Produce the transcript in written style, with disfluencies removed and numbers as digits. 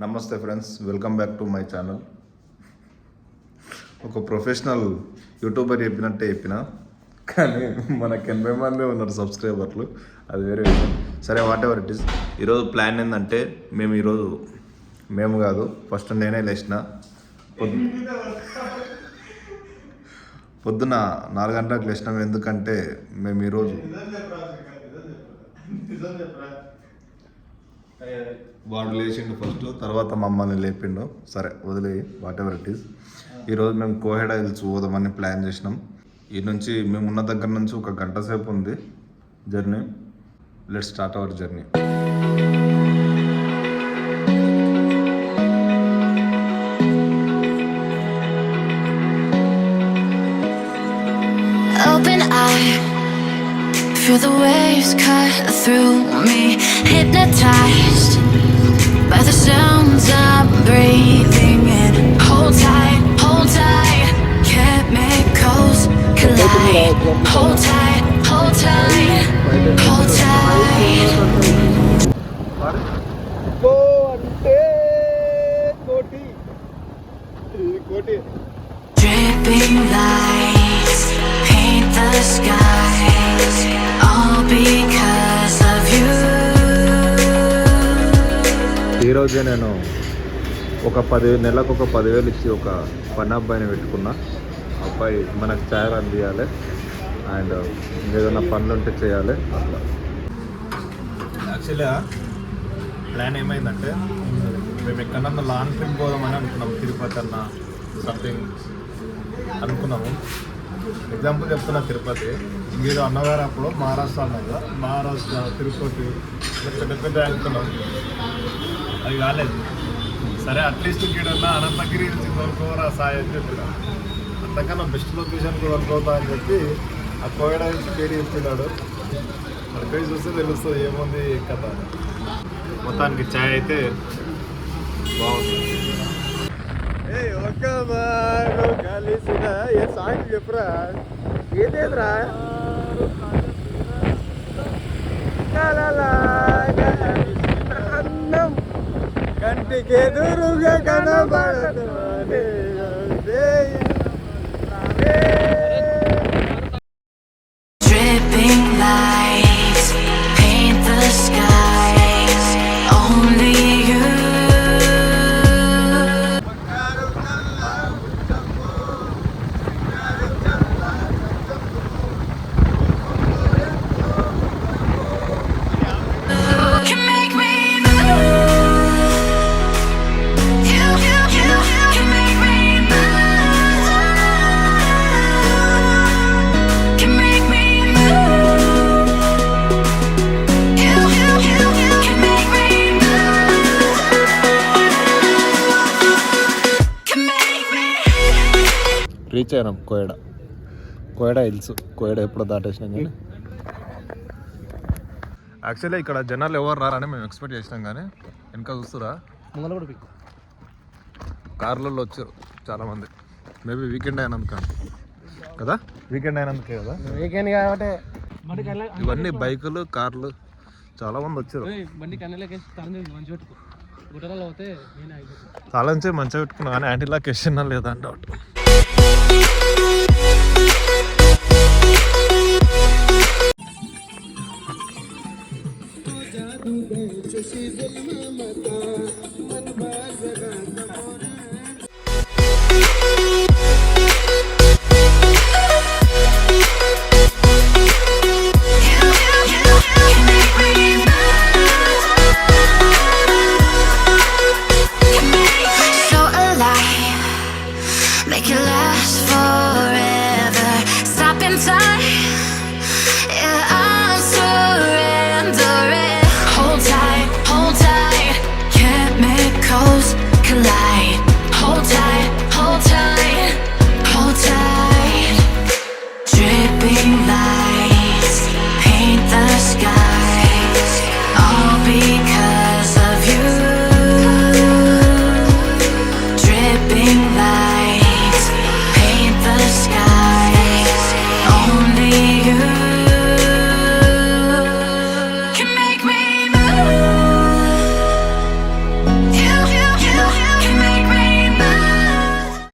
నమస్తే friends, welcome back to my channel. ఒక professional YouTuber చెప్పినట్టే చెప్పిన, కానీ మనకు 80 మంది ఉన్నారు సబ్స్క్రైబర్లు, అది వేరే విషయం. సరే, వాట్ ఎవర్ ఇట్ ఈస్. ఈరోజు ప్లాన్ ఏంటంటే మేము కాదు, ఫస్ట్ నేనే లేచిన. పొద్దున 4 గంటలకు లేచినాం. ఎందుకంటే మేము ఈరోజు వాడు లేచిండు ఫస్ట్, తర్వాత మమ్మల్ని లేపిండు. సరే వదిలే, వాట్ ఎవర్ ఇట్ ఈస్. ఈరోజు మేము కోహెడా హిల్స్ పోదామని ప్లాన్ చేసినాం. ఈ నుంచి మేము ఉన్న దగ్గర నుంచి 1 గంట సేపు ఉంది journey. Let's start our journey. Open eye, feel the waves cut through me, hypnotized by the sounds I'm breathing in. Hold tight, chemicals collide. Hold tight, hold tight, hold tight. Dripping lights paint the skies, all because of you. ఈరోజే నేను నెలకు ఒక 10,000 ఇచ్చి ఒక పని అబ్బాయిని పెట్టుకున్నా. అబ్బాయి మనకు ఛాయ్ అందియాలి అండ్ ఏదైనా పనులు ఉంటే చేయాలి. అట్లా యాక్చువల్గా ప్లాన్ ఏమైందంటే, మేము ఎక్కడన్నా లాంగ్ ట్రిప్ పోదామని అనుకున్నాం. తిరుపతి అన్న సంథింగ్ అనుకున్నాము. ఎగ్జాంపుల్ చెప్తున్నా, తిరుపతి మీరు అన్నగారు అప్పుడు మహారాష్ట్ర అన్నారు కదా, మహారాష్ట్ర తిరుపతి పెద్ద పెద్ద అనుకున్నాం. అది కాలేదు. సరే, అట్లీస్ట్ ఇక్కడన్నా అనంతగిరి నుంచి దొరకవరా సాయి అని చెప్పిన. అంతకన్నా బెస్ట్ లొకేషన్కి దొరకవుతా అని చెప్పి ఆ కోవిడ్ నుంచి పేరు చెప్తున్నాడు. అక్కడికి చూస్తే తెలుస్తుంది ఏముంది కథ. మొత్తానికి ఛాయ్ అయితే బాగుంది. కలిసిన ఏ సాంగ్ చెప్పురా, ఏదేదిరా అన్నం కంటికి ఎదురుగా కనబడదు. Dripping lights paint the skies, only you. Can make me move. You can make me move. Can make me move. You can make me move. Can make me. Reach అయినాం కోయడా హిల్స్. కోయడా ఎప్పుడు దాటేసినాం కానీ actually ఇక్కడ జనాలు ఎవరు రారని మేము expect చేసినాం, కానీ వెనక చూస్తురా కార్లలో వచ్చారు చాలామంది. మేబీ వీకెండ్ అయినందుకు కదా, వీకెండ్ అయినందుకే కదా, వీకెండ్ కాబట్టి ఇవన్నీ బైకులు కార్లు చాలామంది వచ్చారు. చాలా నుంచి మంచిగా పెట్టుకున్నా, కానీ యాంటీలా క్వశ్చన్ లేదా అని డౌట్.